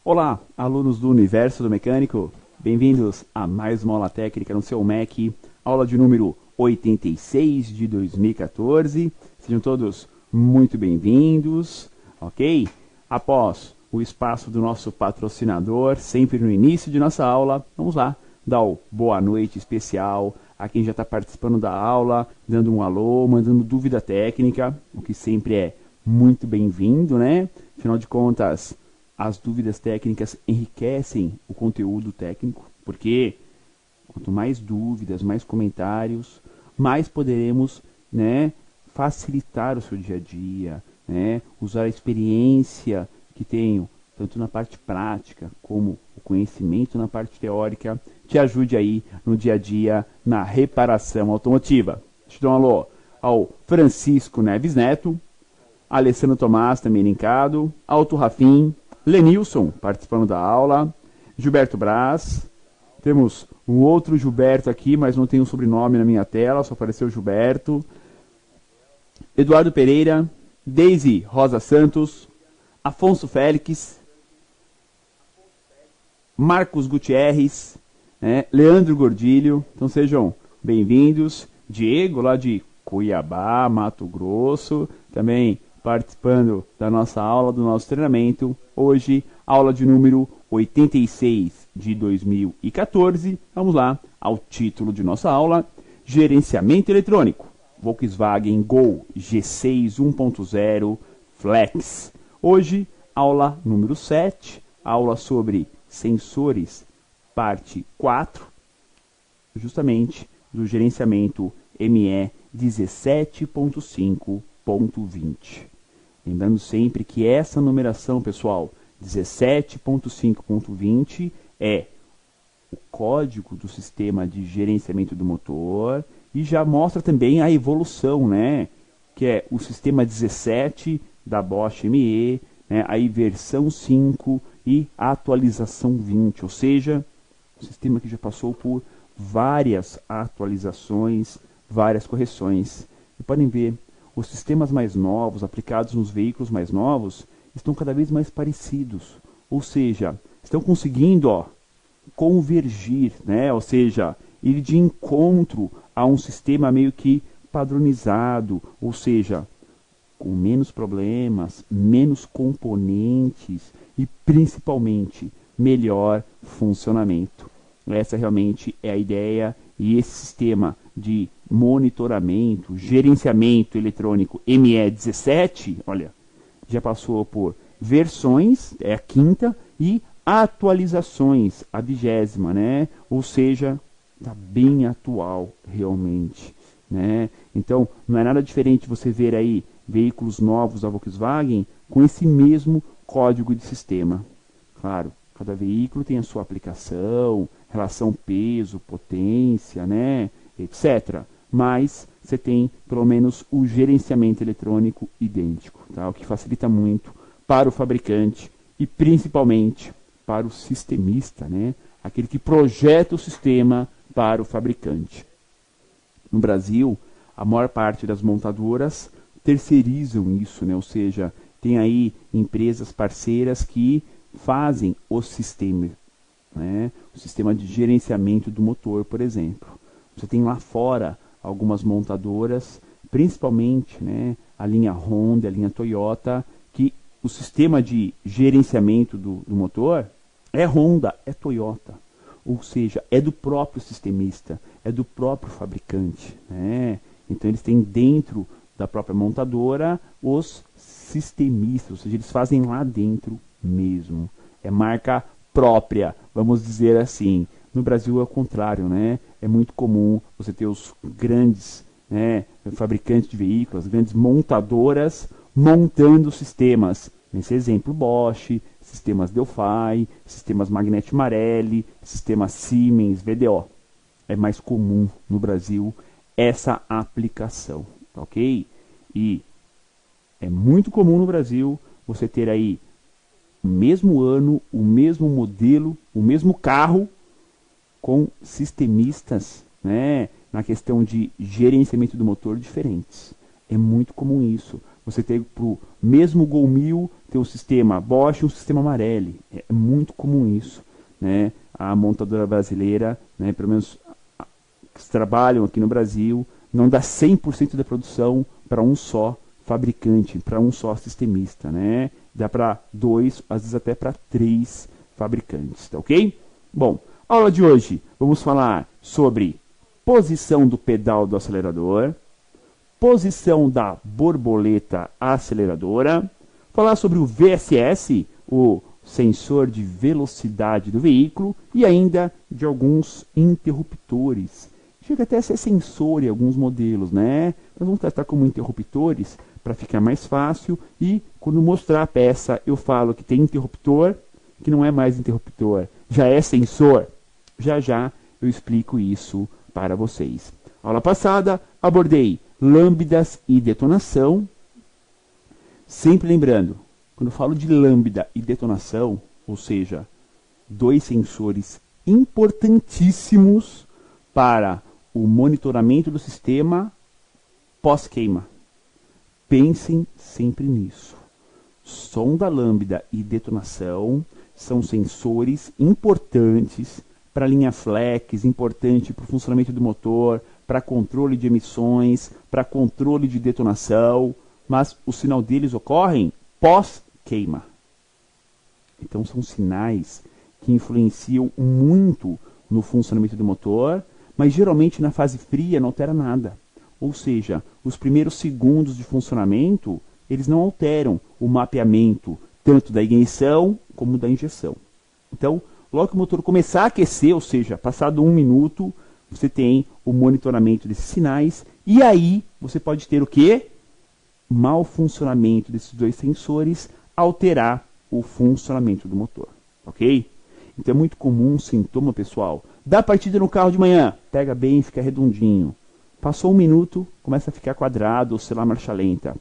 Olá, alunos do Universo do Mecânico, bem-vindos a mais uma aula técnica no seu Mac, aula de número 86 de 2014. Sejam todos muito bem-vindos, ok? Após o espaço do nosso patrocinador, sempre no início de nossa aula, vamos lá, dar o boa noite especial a quem já está participando da aula, dando um alô, mandando dúvida técnica, o que sempre é muito bem-vindo, né? Afinal de contas, as dúvidas técnicas enriquecem o conteúdo técnico, porque quanto mais dúvidas, mais comentários, mais poderemos, né, facilitar o seu dia a dia, né, usar a experiência que tenho, tanto na parte prática como o conhecimento na parte teórica, te ajude aí no dia a dia na reparação automotiva. Deixa eu dar um alô ao Francisco Neves Neto, Alessandro Tomás também linkado, Alto Rafim, Lenilson participando da aula, Gilberto Braz, temos um outro Gilberto aqui, mas não tem um sobrenome na minha tela, só apareceu Gilberto, Eduardo Pereira, Deise Rosa Santos, Afonso Félix, Marcos Gutierrez, Leandro Gordilho, então sejam bem-vindos, Diego lá de Cuiabá, Mato Grosso, também participando da nossa aula, do nosso treinamento. Hoje, aula de número 86 de 2014. Vamos lá ao título de nossa aula: Gerenciamento Eletrônico, Volkswagen Gol G6 1.0 Flex. Hoje, aula número 7, aula sobre sensores, parte 4, justamente do gerenciamento ME 17.5.20. Lembrando sempre que essa numeração, pessoal, 17.5.20 é o código do sistema de gerenciamento do motor e já mostra também a evolução, né? Que é o sistema 17 da Bosch ME, né? Aí versão 5 e atualização 20, ou seja, o sistema que já passou por várias atualizações, várias correções. E podem ver, os sistemas mais novos, aplicados nos veículos mais novos, estão cada vez mais parecidos. Ou seja, estão conseguindo convergir, né? Ou seja, ir de encontro a um sistema meio que padronizado, ou seja, com menos problemas, menos componentes e principalmente melhor funcionamento. Essa realmente é a ideia, e esse sistema de monitoramento, gerenciamento eletrônico ME17, olha, já passou por versões, é a 5ª, e atualizações, a 20ª, né? Ou seja, está bem atual realmente, né? Então, não é nada diferente você ver aí veículos novos da Volkswagen com esse mesmo código de sistema. Claro, cada veículo tem a sua aplicação, relação peso, potência, né, etc. Mas você tem pelo menos o gerenciamento eletrônico idêntico, tá? O que facilita muito para o fabricante e principalmente para o sistemista, né? Aquele que projeta o sistema para o fabricante. No Brasil, a maior parte das montadoras terceirizam isso, né? Ou seja, tem aí empresas parceiras que fazem o sistema, né? O sistema de gerenciamento do motor, por exemplo. Você tem lá fora algumas montadoras, principalmente, né, a linha Honda, a linha Toyota, que o sistema de gerenciamento do motor é Honda, é Toyota. Ou seja, é do próprio sistemista, é do próprio fabricante, né? Então eles têm dentro da própria montadora os sistemistas, ou seja, eles fazem lá dentro mesmo. É marca própria, vamos dizer assim. No Brasil é o contrário, né? É muito comum você ter os grandes, né, fabricantes de veículos, grandes montadoras montando sistemas. Nesse exemplo, Bosch, sistemas Delphi, sistemas Magneti Marelli, sistemas Siemens, VDO. É mais comum no Brasil essa aplicação, tá ok? E é muito comum no Brasil você ter aí o mesmo ano, o mesmo modelo, o mesmo carro com sistemistas, né, na questão de gerenciamento do motor diferentes. É muito comum isso. Você ter para o mesmo Gol 1000 ter um sistema Bosch e um sistema Marelli. É muito comum isso, né? A montadora brasileira, né, pelo menos que trabalham aqui no Brasil, não dá 100% da produção para um só fabricante, para um só sistemista, né? Dá para 2, às vezes até para 3 fabricantes, tá ok? Bom, aula de hoje, vamos falar sobre posição do pedal do acelerador, posição da borboleta aceleradora, falar sobre o VSS, o sensor de velocidade do veículo, e ainda de alguns interruptores. Chega até a ser sensor em alguns modelos, né? Nós vamos tratar como interruptores para ficar mais fácil, e quando mostrar a peça eu falo que tem interruptor, que não é mais interruptor, já é sensor. Já já eu explico isso para vocês. Aula passada abordei lambdas e detonação. Sempre lembrando, quando eu falo de lambda e detonação, ou seja, dois sensores importantíssimos para o monitoramento do sistema pós-queima. Pensem sempre nisso. Sonda lambda e detonação são sensores importantes para a linha flex, importante para o funcionamento do motor, para controle de emissões, para controle de detonação, mas o sinal deles ocorrem pós-queima. Então são sinais que influenciam muito no funcionamento do motor, mas geralmente na fase fria não altera nada. Ou seja, os primeiros segundos de funcionamento, eles não alteram o mapeamento tanto da ignição como da injeção. Então, logo que o motor começar a aquecer, ou seja, passado 1 minuto, você tem o monitoramento desses sinais, e aí você pode ter o quê? Mau funcionamento desses dois sensores, alterar o funcionamento do motor, ok? Então é muito comum um sintoma, pessoal, dá partida no carro de manhã, pega bem, fica redondinho. Passou 1 minuto, começa a ficar quadrado, ou sei lá, marcha lenta.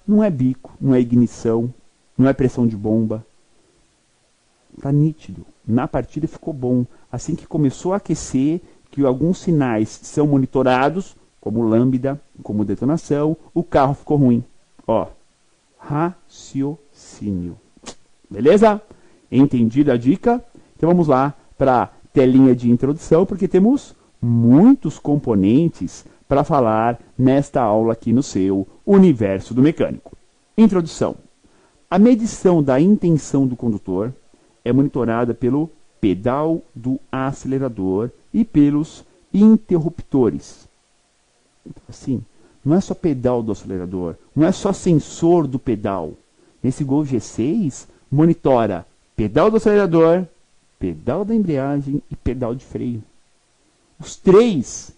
Não é bico, não é ignição, não é pressão de bomba. Está nítido. Na partida ficou bom. Assim que começou a aquecer, que alguns sinais são monitorados, como lambda, como detonação, o carro ficou ruim. Ó, raciocínio. Beleza? Entendido a dica? Então vamos lá para a telinha de introdução, porque temos muitos componentes para falar nesta aula aqui no seu Universo do Mecânico. Introdução. A medição da intenção do condutor é monitorada pelo pedal do acelerador e pelos interruptores. Então, assim, não é só pedal do acelerador, não é só sensor do pedal. Esse Gol G6 monitora pedal do acelerador, pedal da embreagem e pedal de freio. Os três,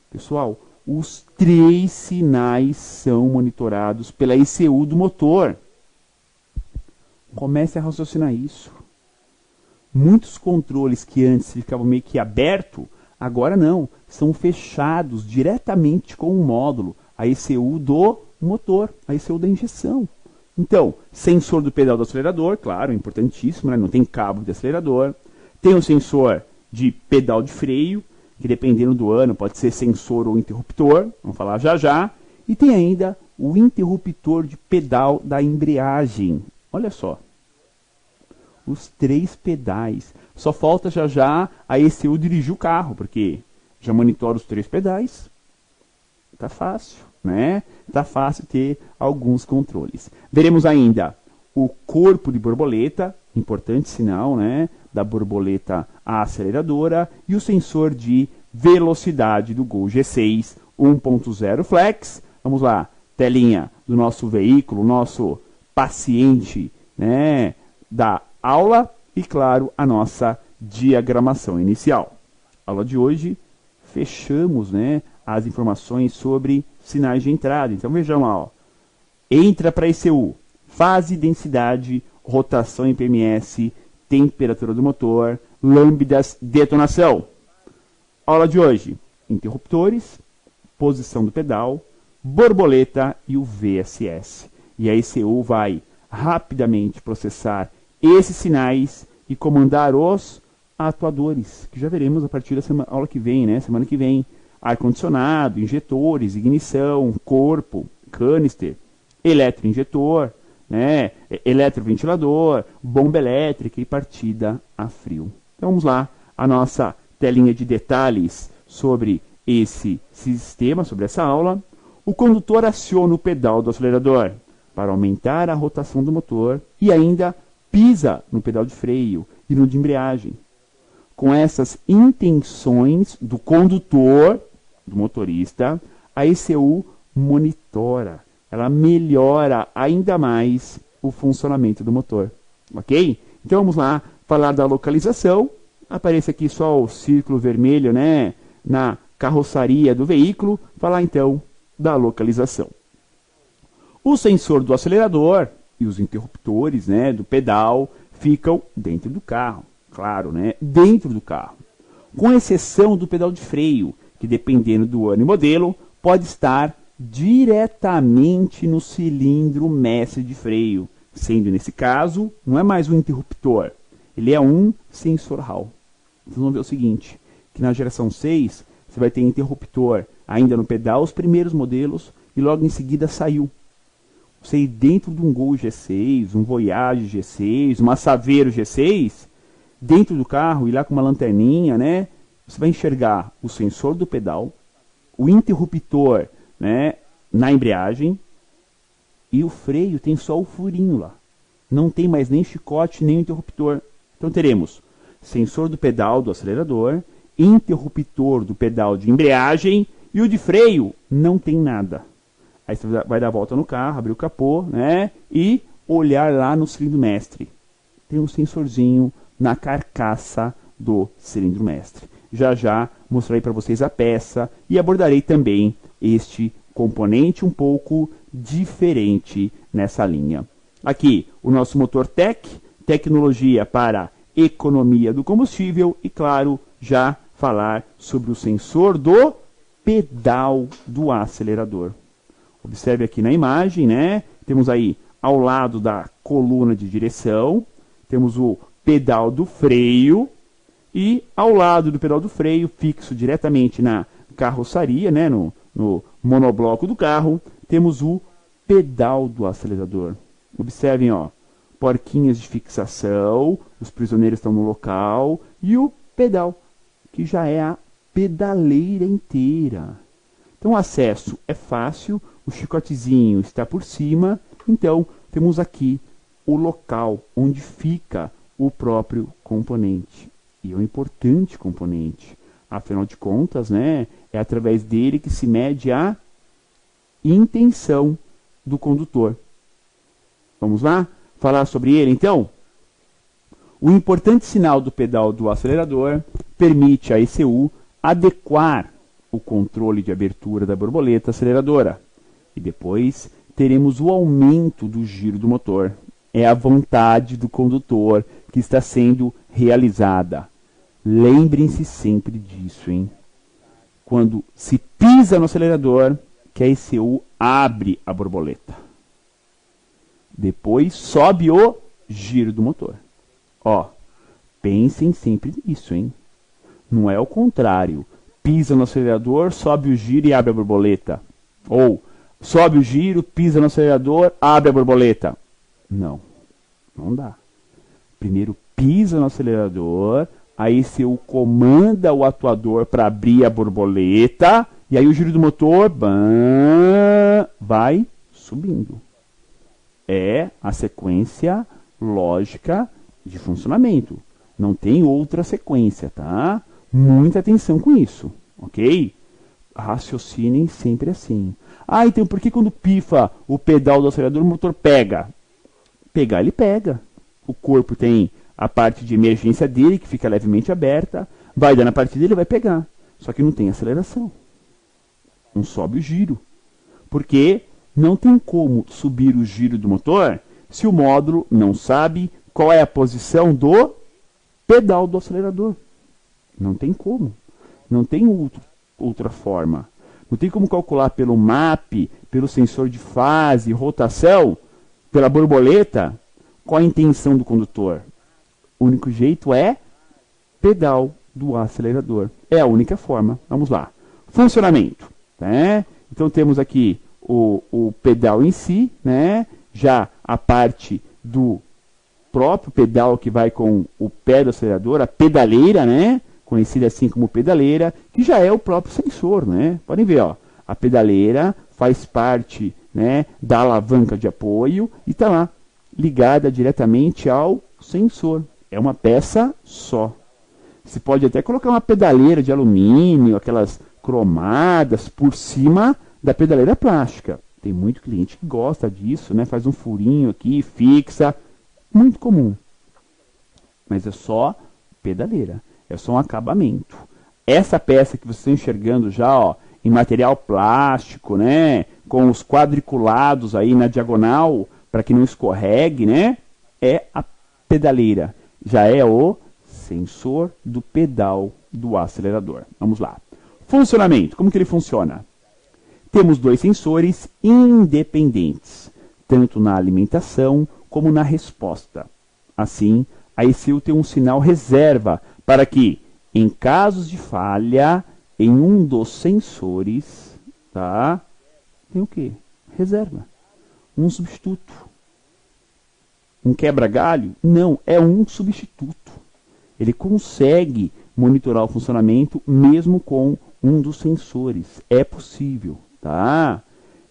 pessoal, os três sinais são monitorados pela ECU do motor. Comece a raciocinar isso. Muitos controles que antes ficavam meio que abertos, agora não, são fechados diretamente com o módulo, a ECU do motor, a ECU da injeção. Então, sensor do pedal do acelerador, claro, importantíssimo, né? Não tem cabo de acelerador. Tem o sensor de pedal de freio, que dependendo do ano pode ser sensor ou interruptor, vamos falar já já. E tem ainda o interruptor de pedal da embreagem. Olha só. Os 3 pedais. Só falta já já a ECU dirigir o carro, porque já monitora os 3 pedais. Tá fácil, né? Tá fácil ter alguns controles. Veremos ainda o corpo de borboleta, importante sinal, né? Da borboleta aceleradora, e o sensor de velocidade do Gol G6 1.0 Flex. Vamos lá, telinha do nosso veículo, nosso paciente, né? Da aula e, claro, a nossa diagramação inicial. Aula de hoje, fechamos, né, as informações sobre sinais de entrada. Então vejam lá, ó. Entra para ECU, fase, densidade, rotação em PMS, temperatura do motor, lambdas, detonação. Aula de hoje, interruptores, posição do pedal, borboleta e o VSS. E a ECU vai rapidamente processar esses sinais e comandar os atuadores, que já veremos a partir da aula que vem, né? Semana que vem. Ar-condicionado, injetores, ignição, corpo, canister, eletroinjetor, né? Eletroventilador, bomba elétrica e partida a frio. Então vamos lá, a nossa telinha de detalhes sobre esse sistema, sobre essa aula. O condutor aciona o pedal do acelerador para aumentar a rotação do motor e ainda pisa no pedal de freio e no de embreagem. Com essas intenções do condutor, do motorista, a ECU monitora, ela melhora ainda mais o funcionamento do motor, ok? Então vamos lá falar da localização. Aparece aqui só o círculo vermelho, né, na carroçaria do veículo. Falar então da localização. O sensor do acelerador e os interruptores, né, do pedal ficam dentro do carro, claro, né, dentro do carro, com exceção do pedal de freio, que dependendo do ano e modelo, pode estar diretamente no cilindro mestre de freio, sendo nesse caso, não é mais um interruptor, ele é um sensor Hall. Vocês vão ver o seguinte, que na geração 6, você vai ter interruptor ainda no pedal, os primeiros modelos, e logo em seguida saiu. Você ir dentro de um Gol G6, um Voyage G6, uma Saveiro G6, dentro do carro, e lá com uma lanterninha, né? Você vai enxergar o sensor do pedal, o interruptor, né, na embreagem, e o freio tem só o furinho lá. Não tem mais nem chicote, nem interruptor. Então teremos sensor do pedal do acelerador, interruptor do pedal de embreagem, e o de freio não tem nada. Aí você vai dar a volta no carro, abrir o capô, né, e olhar lá no cilindro mestre. Tem um sensorzinho na carcaça do cilindro mestre. Já já mostrarei para vocês a peça e abordarei também este componente um pouco diferente nessa linha. Aqui o nosso motor TEC, tecnologia para economia do combustível e, claro, já falar sobre o sensor do pedal do acelerador. Observe aqui na imagem, né? Temos aí ao lado da coluna de direção, temos o pedal do freio e ao lado do pedal do freio, fixo diretamente na carroçaria, né? No monobloco do carro, temos o pedal do acelerador. Observem, ó, porquinhas de fixação, os prisioneiros estão no local e o pedal, que já é a pedaleira inteira. Então o acesso é fácil, o chicotezinho está por cima, então temos aqui o local onde fica o próprio componente. E é um importante componente, afinal de contas, né, é através dele que se mede a intenção do condutor. Vamos lá? Falar sobre ele então? O importante sinal do pedal do acelerador permite à ECU adequar o controle de abertura da borboleta aceleradora. E depois teremos o aumento do giro do motor. É a vontade do condutor que está sendo realizada. Lembrem-se sempre disso, hein? Quando se pisa no acelerador, que a ECU abre a borboleta. Depois sobe o giro do motor. Ó, pensem sempre nisso, hein? Não é o contrário. Pisa no acelerador, sobe o giro e abre a borboleta. Ou sobe o giro, pisa no acelerador, abre a borboleta. Não, não dá. Primeiro pisa no acelerador, aí ECU comanda o atuador para abrir a borboleta, e aí o giro do motor vai subindo. É a sequência lógica de funcionamento. Não tem outra sequência, tá? Muita atenção com isso, ok? Raciocinem sempre assim. Ah, então por que quando pifa o pedal do acelerador o motor pega? Pegar ele pega. O corpo tem a parte de emergência dele, que fica levemente aberta, vai dando a partida e ele vai pegar. Só que não tem aceleração. Não sobe o giro. Porque não tem como subir o giro do motor se o módulo não sabe qual é a posição do pedal do acelerador. Não tem como. Não tem outra forma. Não tem como calcular pelo MAP, pelo sensor de fase, rotação, pela borboleta, qual a intenção do condutor. O único jeito é pedal do acelerador. É a única forma. Vamos lá. Funcionamento. Né? Então temos aqui o pedal em si, né? Já a parte do próprio pedal que vai com o pé do acelerador, a pedaleira, né? Conhecida assim como pedaleira, que já é o próprio sensor, né? Podem ver, ó, a pedaleira faz parte, né, da alavanca de apoio e está lá, ligada diretamente ao sensor. É uma peça só. Você pode até colocar uma pedaleira de alumínio, aquelas cromadas, por cima da pedaleira plástica. Tem muito cliente que gosta disso, né? Faz um furinho aqui, fixa. Muito comum. Mas é só pedaleira. É só um acabamento. Essa peça que vocês estão enxergando já, ó, em material plástico, né? Com os quadriculados aí na diagonal, para que não escorregue, né? É a pedaleira. Já é o sensor do pedal do acelerador. Vamos lá. Funcionamento. Como que ele funciona? Temos dois sensores independentes, tanto na alimentação como na resposta. Assim, a ECU tem um sinal reserva para que, em casos de falha em um dos sensores, tá? Tem o quê? Reserva. Um substituto. Um quebra-galho? Não, é um substituto. Ele consegue monitorar o funcionamento mesmo com um dos sensores. É possível, tá?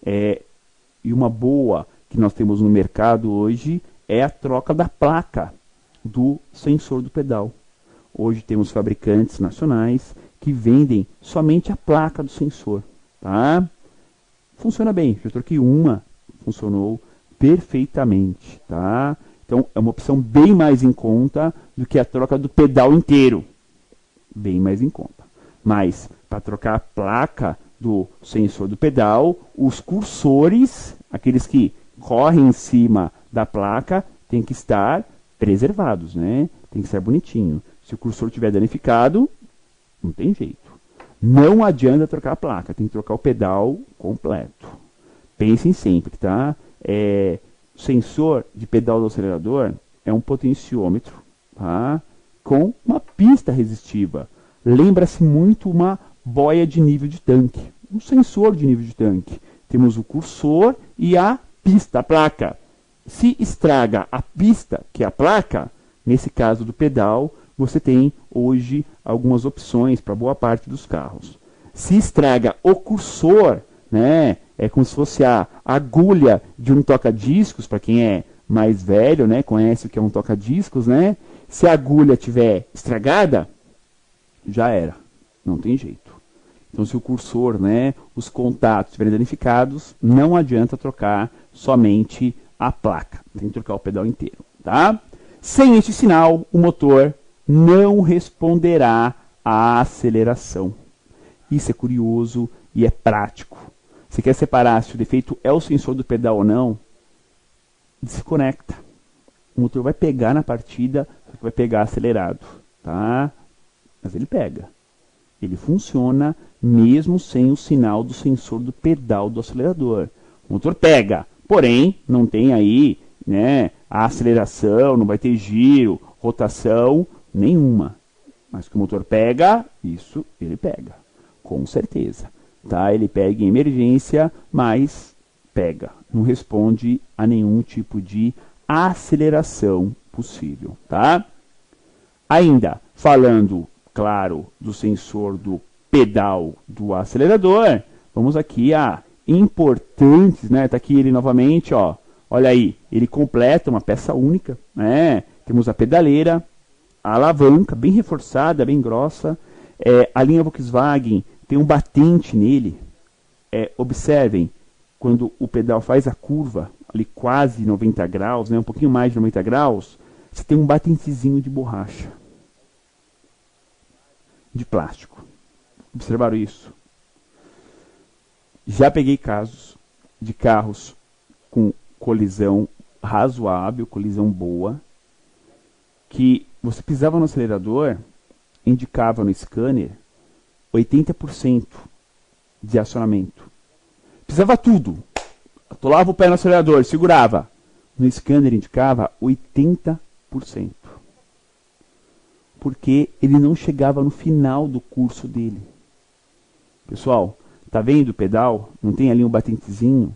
E uma boa que nós temos no mercado hoje é a troca da placa do sensor do pedal. Hoje temos fabricantes nacionais que vendem somente a placa do sensor, tá? Funciona bem. Já troquei uma, funcionou perfeitamente, tá? Então é uma opção bem mais em conta do que a troca do pedal inteiro. Bem mais em conta. Mas para trocar a placa do sensor do pedal, os cursores, aqueles que correm em cima da placa, tem que estar preservados, né? Tem que ser bonitinho. Se o cursor estiver danificado, não tem jeito. Não adianta trocar a placa, tem que trocar o pedal completo. Pensem sempre, tá? O sensor de pedal do acelerador é um potenciômetro, tá? Com uma pista resistiva. Lembra-se muito uma boia de nível de tanque. Um sensor de nível de tanque. Temos o cursor e a pista, a placa. Se estraga a pista, que é a placa, nesse caso do pedal, você tem hoje algumas opções para boa parte dos carros. Se estraga o cursor, né, é como se fosse a agulha de um toca-discos, para quem é mais velho, né, conhece o que é um toca-discos, né? Se a agulha estiver estragada, já era, não tem jeito. Então, se o cursor, né, os contatos estiverem danificados, não adianta trocar somente a placa, tem que trocar o pedal inteiro, tá? Sem este sinal, o motor não responderá à aceleração. Isso é curioso e é prático. Você quer separar se o defeito é o sensor do pedal ou não? Desconecta. O motor vai pegar na partida, só que vai pegar acelerado, tá? Mas ele pega. Ele funciona mesmo sem o sinal do sensor do pedal do acelerador. O motor pega, porém não tem aí, né, a aceleração, não vai ter giro, rotação nenhuma. Mas que o motor pega, isso ele pega, com certeza. Tá? Ele pega em emergência, mas pega. Não responde a nenhum tipo de aceleração possível. Tá? Ainda falando, claro, do sensor do pedal do acelerador, vamos aqui a importantes, né? Tá aqui ele novamente, ó. Olha aí, ele completa uma peça única, né? Temos a pedaleira, a alavanca bem reforçada, bem grossa. A linha Volkswagen tem um batente nele. Observem, quando o pedal faz a curva, ali quase 90 graus, né? Um pouquinho mais de 90 graus, você tem um batentezinho de borracha, de plástico. Observaram isso? Já peguei casos de carros com colisão razoável, colisão boa, que você pisava no acelerador, indicava no scanner 80% de acionamento. Pisava tudo. Atolava o pé no acelerador, segurava. No scanner indicava 80%. Porque ele não chegava no final do curso dele. Pessoal, tá vendo o pedal? Não tem ali um batentezinho?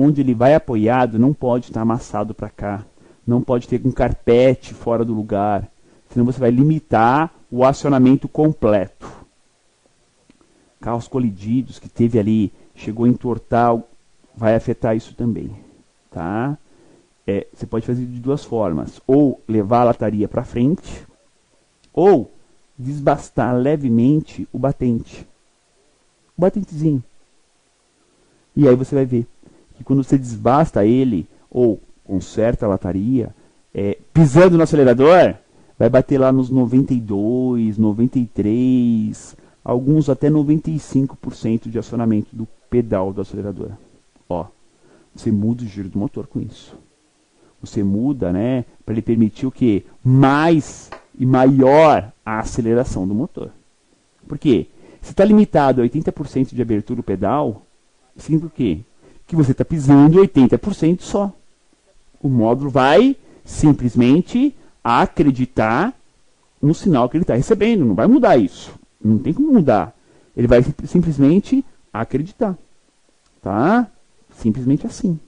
onde ele vai apoiado não pode estar amassado para cá, não pode ter um carpete fora do lugar, senão você vai limitar o acionamento completo. Carros colididos que teve ali, chegou a entortar, vai afetar isso também, tá? Você pode fazer de duas formas, ou levar a lataria para frente, ou desbastar levemente o batentezinho. E aí você vai ver que quando você desbasta ele, ou conserta a lataria, pisando no acelerador, vai bater lá nos 92, 93, alguns até 95% de acionamento do pedal do acelerador. Ó, você muda o giro do motor com isso. Você muda, né, para ele permitir o quê? Mais e maior a aceleração do motor. Por quê? Se está limitado a 80% de abertura do pedal, significa o quê? Que você está pisando 80% só. O módulo vai simplesmente acreditar no sinal que ele está recebendo. Não vai mudar isso. Não tem como mudar. Ele vai simplesmente acreditar. Tá? Simplesmente assim.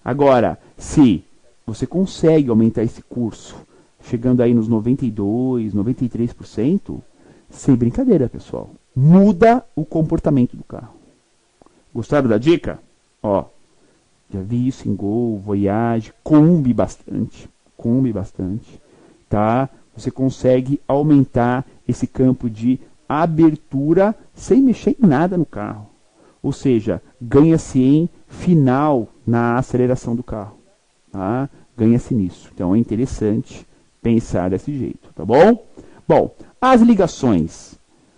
Agora, se você consegue aumentar esse curso, chegando aí nos 92%, 93%, sem brincadeira, pessoal. Muda o comportamento do carro. Gostaram da dica? Ó, já vi isso em Gol, Voyage, Kombi bastante, tá? Você consegue aumentar esse campo de abertura sem mexer em nada no carro. Ou seja, ganha-se em final na aceleração do carro, tá? Ganha-se nisso. Então é interessante pensar desse jeito, tá bom? Bom, as ligações.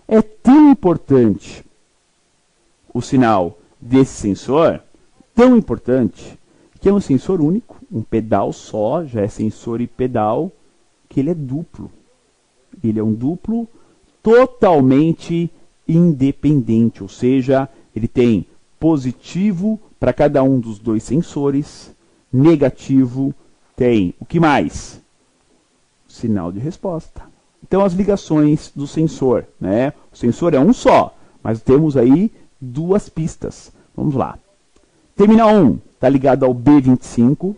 É tão importante o sinal desse sensor, tão importante, que é um sensor único, um pedal só, já é sensor e pedal, que ele é duplo. Ele é um duplo totalmente independente, ou seja, ele tem positivo para cada um dos dois sensores, negativo tem o que mais? Sinal de resposta. Então as ligações do sensor, né? O sensor é um só, mas temos aí duas pistas. Vamos lá. Terminal 1 está ligado ao B25,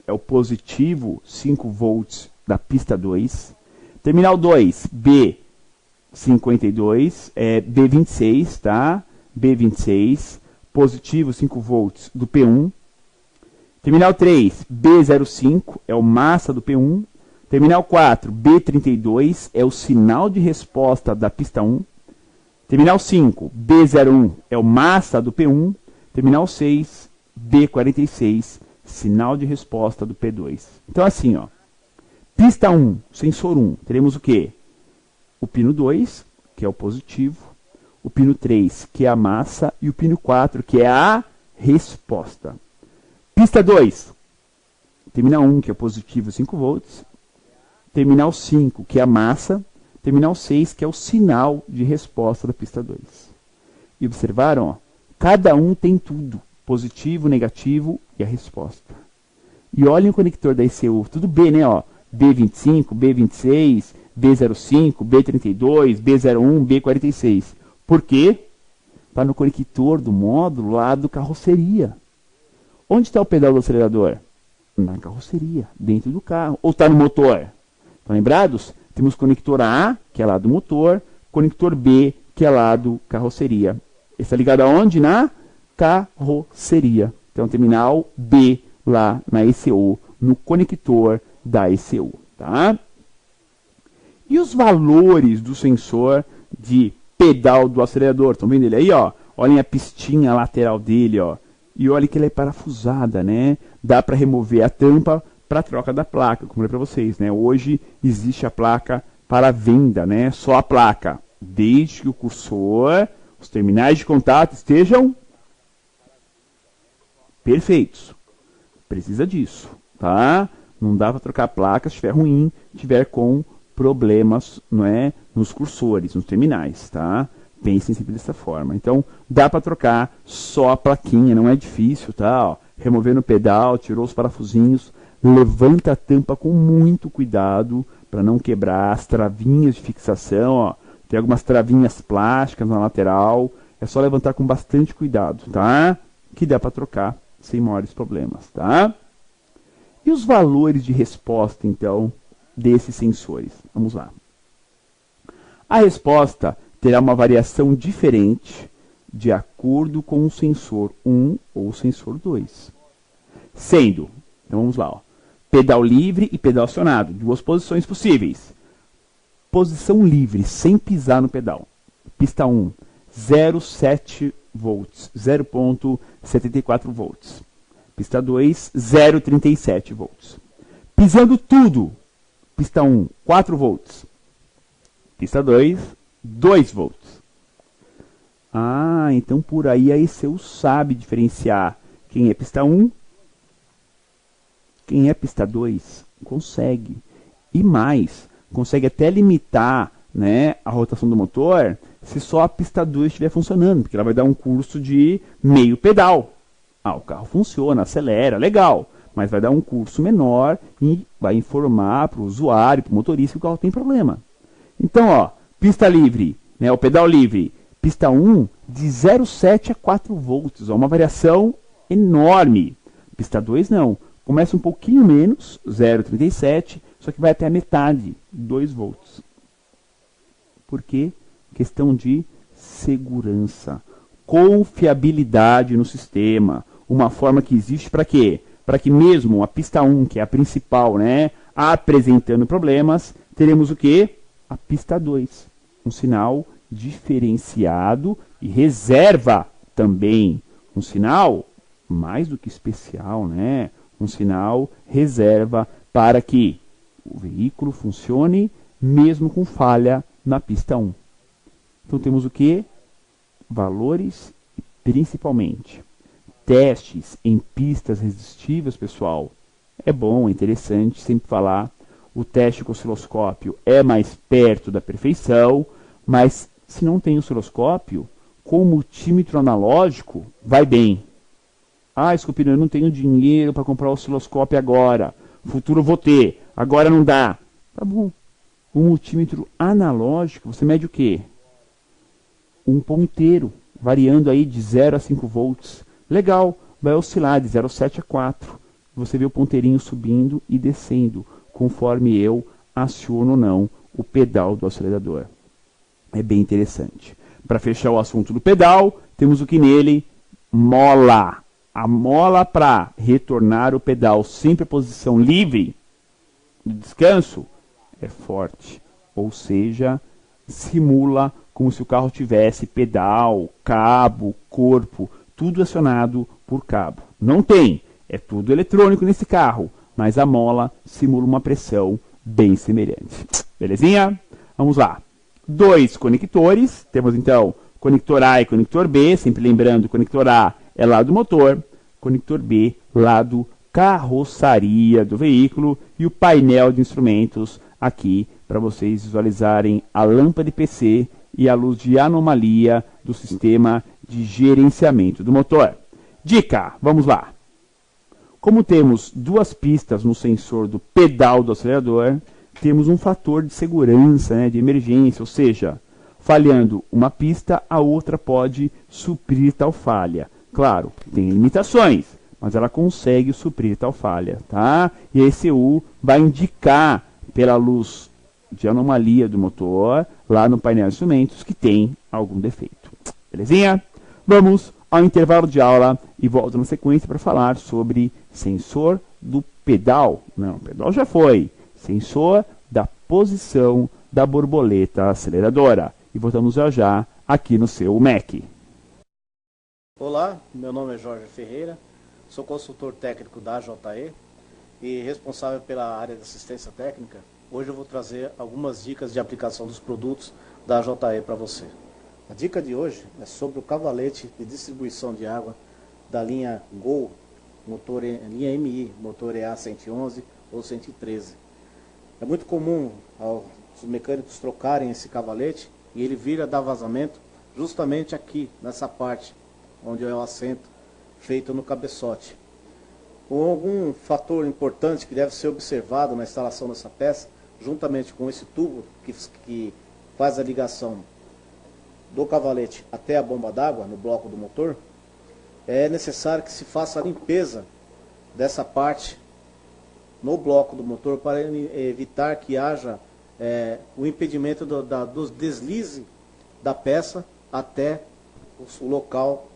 é o positivo 5 volts da pista 2. Terminal 2, B52, é B26, tá? B26, positivo 5 volts do P1. Terminal 3, B05, é o massa do P1. Terminal 4, B32, é o sinal de resposta da pista 1. Terminal 5, B01, é o massa do P1. Terminal 6, B46, sinal de resposta do P2. Então assim, ó, pista 1, sensor 1, teremos o quê? O pino 2, que é o positivo, o pino 3, que é a massa, e o pino 4, que é a resposta. Pista 2, terminal 1, que é o positivo 5 volts, terminal 5, que é a massa, terminal 6, que é o sinal de resposta da pista 2. E observaram? Ó, cada um tem tudo, positivo, negativo e a resposta. E olhem o conector da ECU, tudo B, né? Ó, B25, B26, B05, B32, B01, B46. Por quê? Está no conector do módulo lá do carroceria. Onde está o pedal do acelerador? Na carroceria, dentro do carro. Ou está no motor? Estão lembrados? Temos conector A, que é lá do motor, conector B, que é lá do carroceria. Está ligado aonde? Na carroceria. Então, terminal B lá na ECU, no conector da ECU. Tá? E os valores do sensor de pedal do acelerador? Estão vendo ele aí? Ó? Olhem a pistinha lateral dele. Ó. E olha que ela é parafusada, né? Dá para remover a tampa para troca da placa, como eu falei para vocês, né? Hoje existe a placa para venda, né? Só a placa, desde que o cursor, os terminais de contato estejam perfeitos. Precisa disso, tá? Não dá para trocar a placa se estiver ruim, estiver com problemas, não é, nos cursores, nos terminais, tá? Pensem sempre dessa forma. Então, dá para trocar só a plaquinha, não é difícil, tá? Ó, removendo o pedal, tirou os parafusinhos, levanta a tampa com muito cuidado para não quebrar as travinhas de fixação. Ó. Tem algumas travinhas plásticas na lateral. É só levantar com bastante cuidado, tá? Que dá para trocar sem maiores problemas, tá? E os valores de resposta, então, desses sensores? Vamos lá. A resposta terá uma variação diferente de acordo com o sensor 1 ou o sensor 2. Sendo, então vamos lá, ó, pedal livre e pedal acionado, duas posições possíveis. Posição livre, sem pisar no pedal. Pista 1, 0,7 volts, 0,74 volts. Pista 2, 0,37 volts. Pisando tudo. Pista 1, 4 volts. Pista 2, 2 volts. Ah, então por aí a ECU sabe diferenciar quem é pista 1, quem é pista 2. Consegue. E mais, consegue até limitar, né, a rotação do motor se só a pista 2 estiver funcionando, porque ela vai dar um curso de meio pedal. Ah, o carro funciona, acelera, legal, mas vai dar um curso menor e vai informar para o usuário, para o motorista que o carro tem problema. Então, ó, pista livre, né, o pedal livre, pista 1 de 0,7 a 4 volts, ó, uma variação enorme. Pista 2 não, começa um pouquinho menos, 0,37, só que vai até a metade, 2 volts. Por quê? Questão de segurança, confiabilidade no sistema, uma forma que existe para quê? Para que mesmo a pista 1, que é a principal, né, apresentando problemas, teremos o quê? A pista 2, um sinal diferenciado e reserva também, um sinal mais do que especial, né? Um sinal reserva para que o veículo funcione mesmo com falha na pista 1. Então temos o que? Valores e principalmente testes em pistas resistivas, pessoal. É bom, é interessante sempre falar. O teste com osciloscópio é mais perto da perfeição, mas se não tem osciloscópio, com o multímetro analógico, vai bem. Ah, Escopino, eu não tenho dinheiro para comprar o osciloscópio agora. Futuro vou ter. Agora não dá. Tá bom. O multímetro analógico, você mede o quê? Um ponteiro, variando aí de 0 a 5 volts. Legal, vai oscilar de 0,7 a 4. Você vê o ponteirinho subindo e descendo, conforme eu aciono ou não o pedal do acelerador. É bem interessante. Para fechar o assunto do pedal, temos o que nele? Mola. A mola para retornar o pedal sempre à posição livre de descanso é forte. Ou seja, simula como se o carro tivesse pedal, cabo, corpo, tudo acionado por cabo. Não tem, é tudo eletrônico nesse carro, mas a mola simula uma pressão bem semelhante. Belezinha? Vamos lá. 2 conectores, temos então conector A e conector B, sempre lembrando, conector A é lado motor, conector B, lado carroçaria do veículo, e o painel de instrumentos aqui para vocês visualizarem a lâmpada IPC e a luz de anomalia do sistema de gerenciamento do motor. Dica, vamos lá. Como temos duas pistas no sensor do pedal do acelerador, temos um fator de segurança, né, de emergência, ou seja, falhando uma pista, a outra pode suprir tal falha. Claro, tem limitações, mas ela consegue suprir tal falha, tá? E a ECU vai indicar pela luz de anomalia do motor, lá no painel de instrumentos, que tem algum defeito. Belezinha? Vamos ao intervalo de aula e volto na sequência para falar sobre sensor do pedal. Não, o pedal já foi. Sensor da posição da borboleta aceleradora. E voltamos já já aqui no seu MEC. Olá, meu nome é Jorge Ferreira, sou consultor técnico da JE e responsável pela área de assistência técnica. Hoje eu vou trazer algumas dicas de aplicação dos produtos da JE para você. A dica de hoje é sobre o cavalete de distribuição de água da linha Gol, linha MI, motor EA 111 ou 113. É muito comum os mecânicos trocarem esse cavalete e ele vir a dar vazamento justamente aqui, nessa parte, onde é o assento feito no cabeçote. Algum fator importante que deve ser observado na instalação dessa peça, juntamente com esse tubo que faz a ligação do cavalete até a bomba d'água no bloco do motor, é necessário que se faça a limpeza dessa parte no bloco do motor para evitar que haja o impedimento dos deslize da peça até o local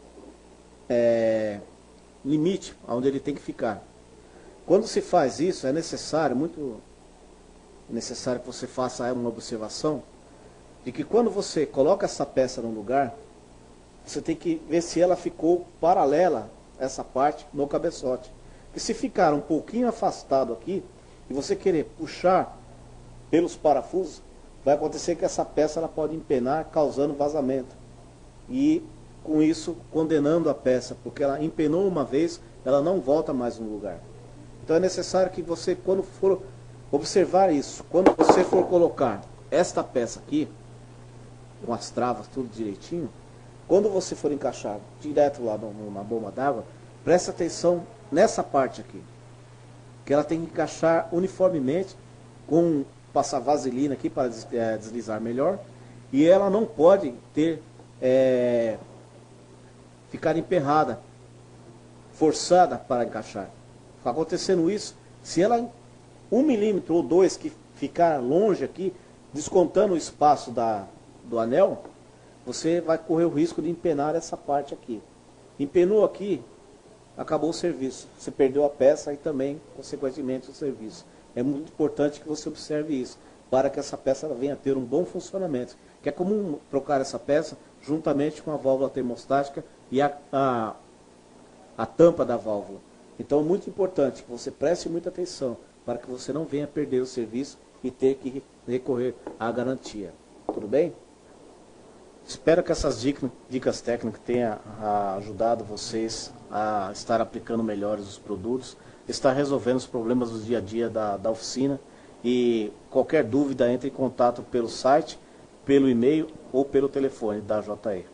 limite, onde ele tem que ficar. Quando se faz isso, é necessário, muito necessário que você faça uma observação de que quando você coloca essa peça no lugar, você tem que ver se ela ficou paralela, essa parte, no cabeçote. Porque se ficar um pouquinho afastado aqui, e você querer puxar pelos parafusos, vai acontecer que essa peça ela pode empenar, causando vazamento. E com isso, condenando a peça, porque ela empenou uma vez, ela não volta mais no lugar. Então é necessário que você, quando for observar isso, quando você for colocar esta peça aqui, com as travas tudo direitinho, quando você for encaixar direto lá na bomba d'água, preste atenção nessa parte aqui, que ela tem que encaixar uniformemente, com passar vaselina aqui para deslizar melhor, e ela não pode ter ficar emperrada, forçada para encaixar. Acontecendo isso, se ela 1 milímetro ou 2 que ficar longe aqui, descontando o espaço do anel, você vai correr o risco de empenar essa parte aqui. Empenou aqui, acabou o serviço. Você perdeu a peça e também, consequentemente, o serviço. É muito importante que você observe isso, para que essa peça venha a ter um bom funcionamento. Que é comum trocar essa peça juntamente com a válvula termostática e a tampa da válvula. Então é muito importante que você preste muita atenção, para que você não venha perder o serviço e ter que recorrer à garantia. Tudo bem? Espero que essas dicas técnicas tenham ajudado vocês a estar aplicando melhores os produtos, estar resolvendo os problemas do dia a dia da oficina. E qualquer dúvida, entre em contato pelo site, pelo e-mail ou pelo telefone da JE.